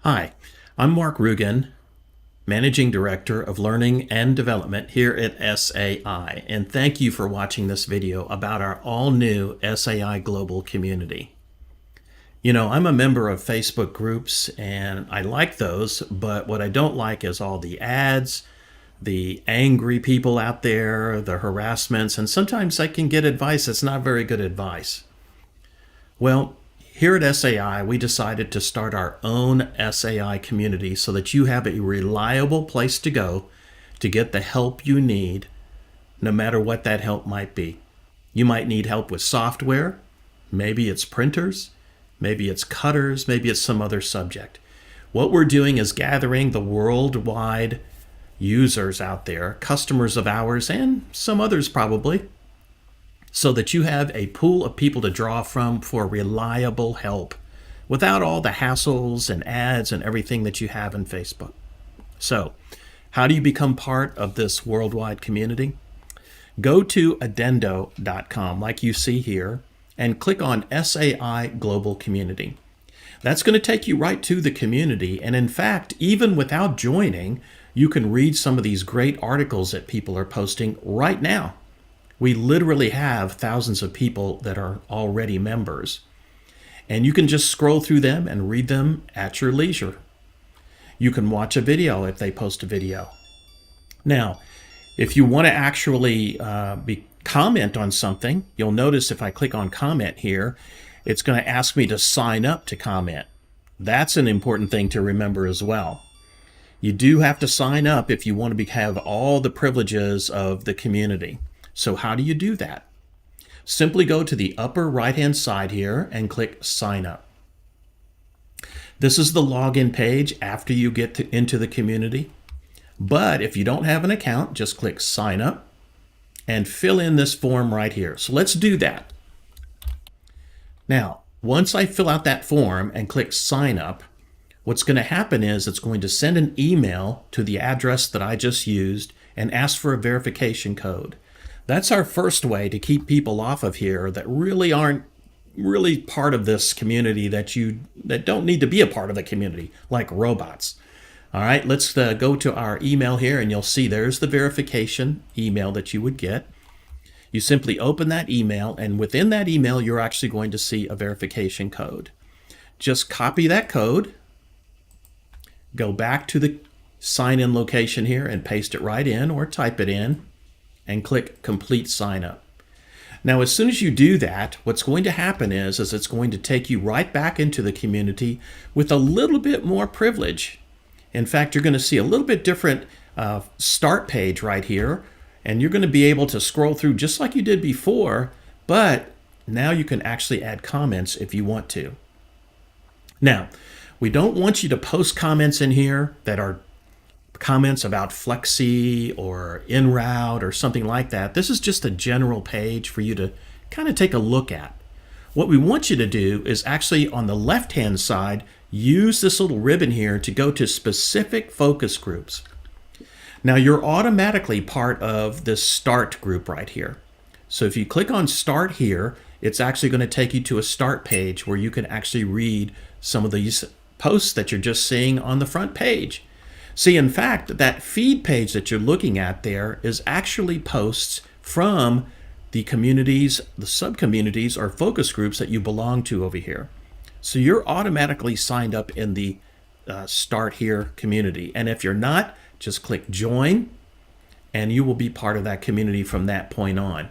Hi, I'm Mark Rugen, Managing Director of Learning and Development here at SAI, and thank you for watching this video about our all-new SAI Global community. You know, I'm a member of Facebook groups, and I like those, but what I don't like is all the ads, the angry people out there, the harassments, and sometimes I can get advice that's not very good advice. Well, here at SAI, we decided to start our own SAI community so that you have a reliable place to go to get the help you need, no matter what that help might be. You might need help with software, maybe it's printers, maybe it's cutters, maybe it's some other subject. What we're doing is gathering the worldwide users out there, customers of ours and some others probably, so that you have a pool of people to draw from for reliable help without all the hassles and ads and everything that you have in Facebook. So, how do you become part of this worldwide community? Go to addendo.com like you see here and click on SAI Global Community. That's going to take you right to the community, and in fact, even without joining, you can read some of these great articles that people are posting right now. We literally have thousands of people that are already members, and you can just scroll through them and read them at your leisure. You can watch a video if they post a video. Now, if you want to actually comment on something, you'll notice if I click on comment here, it's going to ask me to sign up to comment. That's an important thing to remember as well. You do have to sign up if you want to have all the privileges of the community. So how do you do that? Simply go to the upper right-hand side here and click Sign Up. This is the login page after you get into the community. But if you don't have an account, just click Sign Up and fill in this form right here. So let's do that. Now, once I fill out that form and click Sign Up, what's going to happen is it's going to send an email to the address that I just used and ask for a verification code. That's our first way to keep people off of here that really aren't really part of this community, that don't need to be a part of the community, like robots. All right, let's go to our email here, and you'll see there's the verification email that you would get. You simply open that email, and within that email, you're actually going to see a verification code. Just copy that code, go back to the sign-in location here and paste it right in or type it in, and click Complete Sign Up. Now, as soon as you do that, what's going to happen is it's going to take you right back into the community with a little bit more privilege. In fact, you're going to see a little bit different start page right here, and you're going to be able to scroll through just like you did before, but now you can actually add comments if you want to. Now, we don't want you to post comments in here that are comments about Flexi or en route or something like that. This is just a general page for you to kind of take a look at. What we want you to do is actually on the left-hand side, use this little ribbon here to go to specific focus groups. Now you're automatically part of this start group right here. So if you click on start here, it's actually going to take you to a start page where you can actually read some of these posts that you're just seeing on the front page. See, in fact, that feed page that you're looking at there is actually posts from the communities, the sub-communities or focus groups that you belong to over here. So you're automatically signed up in the Start Here community. And if you're not, just click Join, and you will be part of that community from that point on.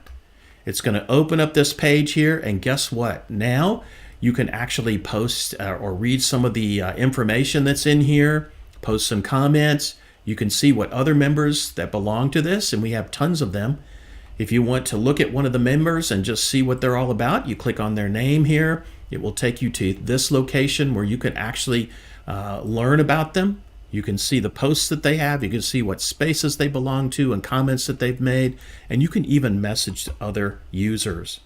It's going to open up this page here, and guess what? Now you can actually post or read some of the information that's in here, post some comments. You can see what other members that belong to this, and we have tons of them. If you want to look at one of the members and just see what they're all about, you click on their name here. It will take you to this location where you can actually learn about them. You can see the posts that they have. You can see what spaces they belong to and comments that they've made. And you can even message other users.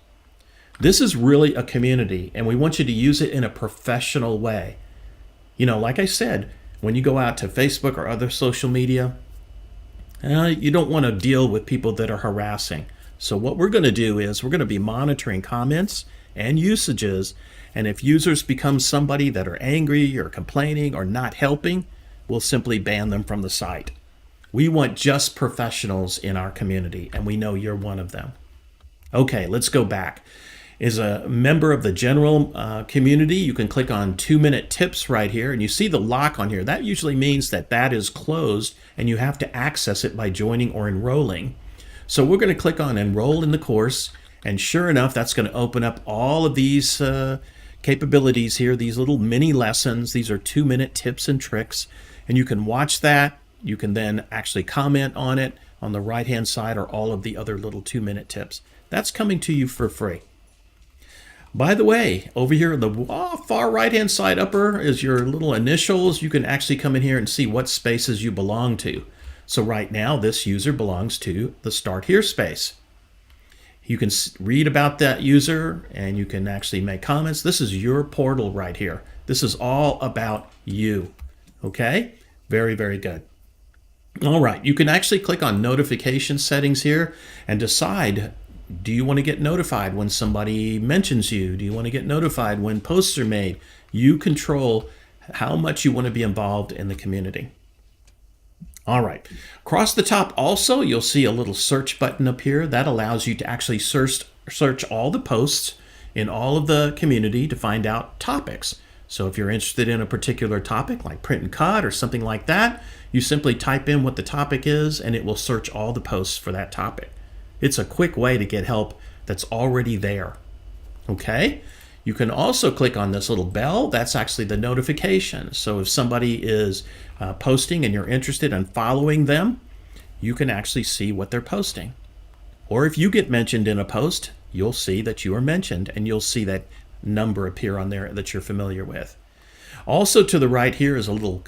This is really a community, and we want you to use it in a professional way. You know, like I said, when you go out to Facebook or other social media, you don't want to deal with people that are harassing. So what we're going to do is we're going to be monitoring comments and usages. And if users become somebody that are angry or complaining or not helping, we'll simply ban them from the site. We want just professionals in our community, and we know you're one of them. Okay, let's go back. As a member of the general community, you can click on 2-minute tips right here, and you see the lock on here. That usually means that that is closed and you have to access it by joining or enrolling. So we're going to click on enroll in the course, and sure enough, that's going to open up all of these capabilities here, these little mini lessons. These are 2-minute tips and tricks, and you can watch that. You can then actually comment on it. On the right-hand side are all of the other little 2-minute tips. That's coming to you for free. By the way, over here in the far right-hand side upper is your little initials. You can actually come in here and see what spaces you belong to. So right now, this user belongs to the Start Here space. You can read about that user, and you can actually make comments. This is your portal right here. This is all about you. Okay? Very, very good. All right, you can actually click on notification settings here and decide, do you want to get notified when somebody mentions you? Do you want to get notified when posts are made? You control how much you want to be involved in the community. All right, across the top also, you'll see a little search button up here that allows you to actually search all the posts in all of the community to find out topics. So if you're interested in a particular topic like print and cut or something like that, you simply type in what the topic is and it will search all the posts for that topic. It's a quick way to get help that's already there. Okay? You can also click on this little bell. That's actually the notification. So if somebody is posting and you're interested in following them, you can actually see what they're posting. Or if you get mentioned in a post, you'll see that you are mentioned and you'll see that number appear on there that you're familiar with. Also to the right here is a little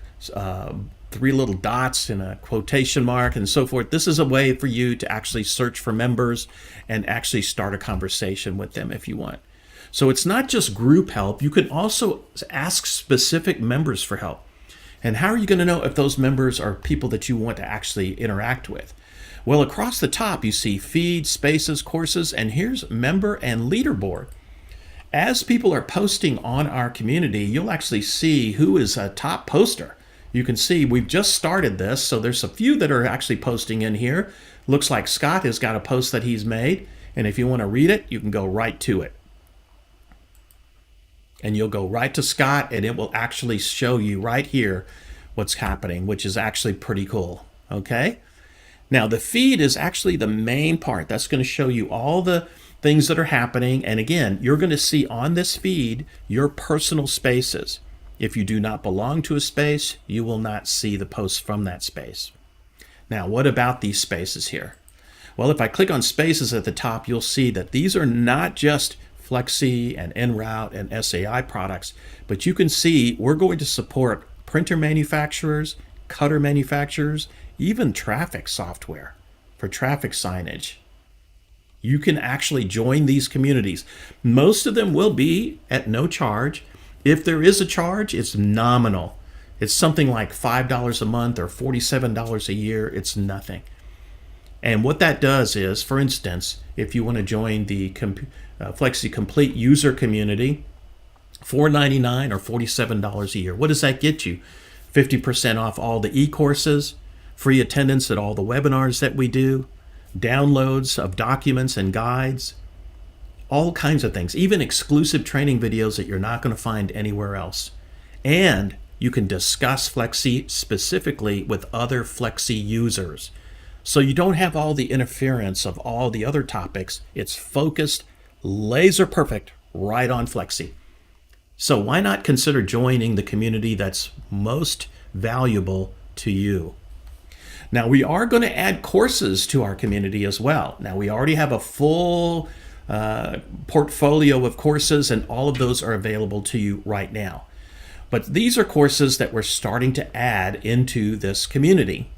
3 little dots and a quotation mark and so forth. This is a way for you to actually search for members and actually start a conversation with them if you want. So it's not just group help. You can also ask specific members for help. And how are you going to know if those members are people that you want to actually interact with? Well, across the top, you see feed, spaces, courses, and here's member and leaderboard. As people are posting on our community, you'll actually see who is a top poster. You can see we've just started this, so there's a few that are actually posting in here. Looks like Scott has got a post that he's made, and if you want to read it, you can go right to it. And you'll go right to Scott, and it will actually show you right here what's happening, which is actually pretty cool. Okay? Now, the feed is actually the main part. That's going to show you all the things that are happening. And again, you're going to see on this feed your personal spaces. If you do not belong to a space, you will not see the posts from that space. Now, what about these spaces here? Well, if I click on spaces at the top, you'll see that these are not just Flexi and En-route and SAI products, but you can see we're going to support printer manufacturers, cutter manufacturers, even traffic software for traffic signage. You can actually join these communities. Most of them will be at no charge. If there is a charge, it's nominal. It's something like $5 a month or $47 a year. It's nothing. And what that does is, for instance, if you want to join the Flexi Complete user community, $4.99 or $47 a year. What does that get you? 50% off all the e-courses, free attendance at all the webinars that we do, downloads of documents and guides, all kinds of things, even exclusive training videos that you're not going to find anywhere else. And you can discuss Flexi specifically with other Flexi users. So you don't have all the interference of all the other topics. It's focused, laser perfect, right on Flexi. So why not consider joining the community that's most valuable to you? Now, we are going to add courses to our community as well. Now, we already have a full portfolio of courses, and all of those are available to you right now. But these are courses that we're starting to add into this community.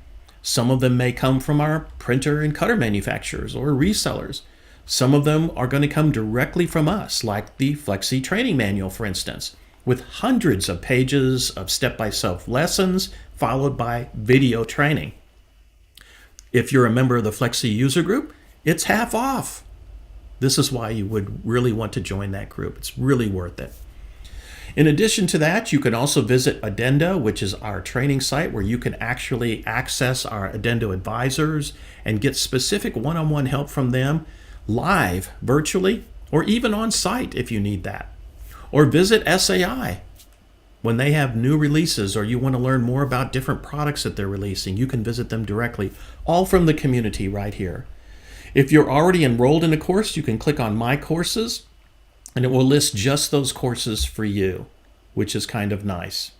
Some of them may come from our printer and cutter manufacturers or resellers. Some of them are going to come directly from us, like the Flexi Training Manual, for instance, with hundreds of pages of step-by-step lessons followed by video training. If you're a member of the Flexi user group, it's half off. This is why you would really want to join that group. It's really worth it. In addition to that, you can also visit Addenda, which is our training site where you can actually access our Addenda advisors and get specific one-on-one help from them live, virtually, or even on site if you need that. Or visit SAI. When they have new releases or you want to learn more about different products that they're releasing, you can visit them directly, all from the community right here. If you're already enrolled in a course, you can click on My Courses, and it will list just those courses for you, which is kind of nice.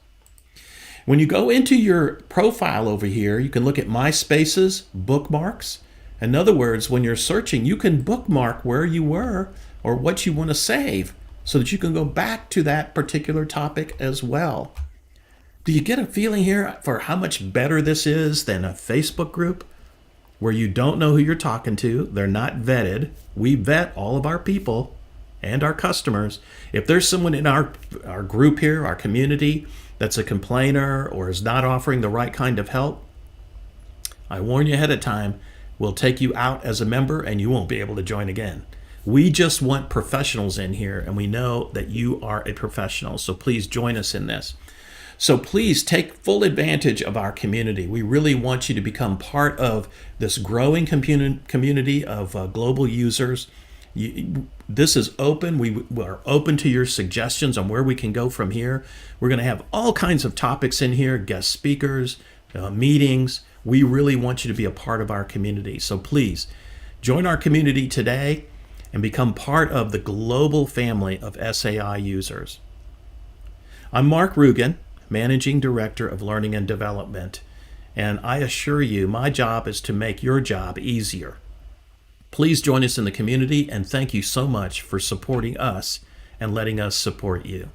When you go into your profile over here, you can look at My Spaces, bookmarks. In other words, when you're searching, you can bookmark where you were or what you want to save so that you can go back to that particular topic as well. Do you get a feeling here for how much better this is than a Facebook group where you don't know who you're talking to? They're not vetted. We vet all of our people and our customers. If there's someone in our group here, our community, that's a complainer or is not offering the right kind of help, I warn you ahead of time, we'll take you out as a member and you won't be able to join again. We just want professionals in here, and we know that you are a professional, so please join us in this. So please take full advantage of our community. We really want you to become part of this growing community of global users. This is open. We are open to your suggestions on where we can go from here. We're going to have all kinds of topics in here, guest speakers, meetings. We really want you to be a part of our community. So please join our community today and become part of the global family of SAI users. I'm Mark Rugen, Managing Director of Learning and Development, and I assure you my job is to make your job easier. Please join us in the community, and thank you so much for supporting us and letting us support you.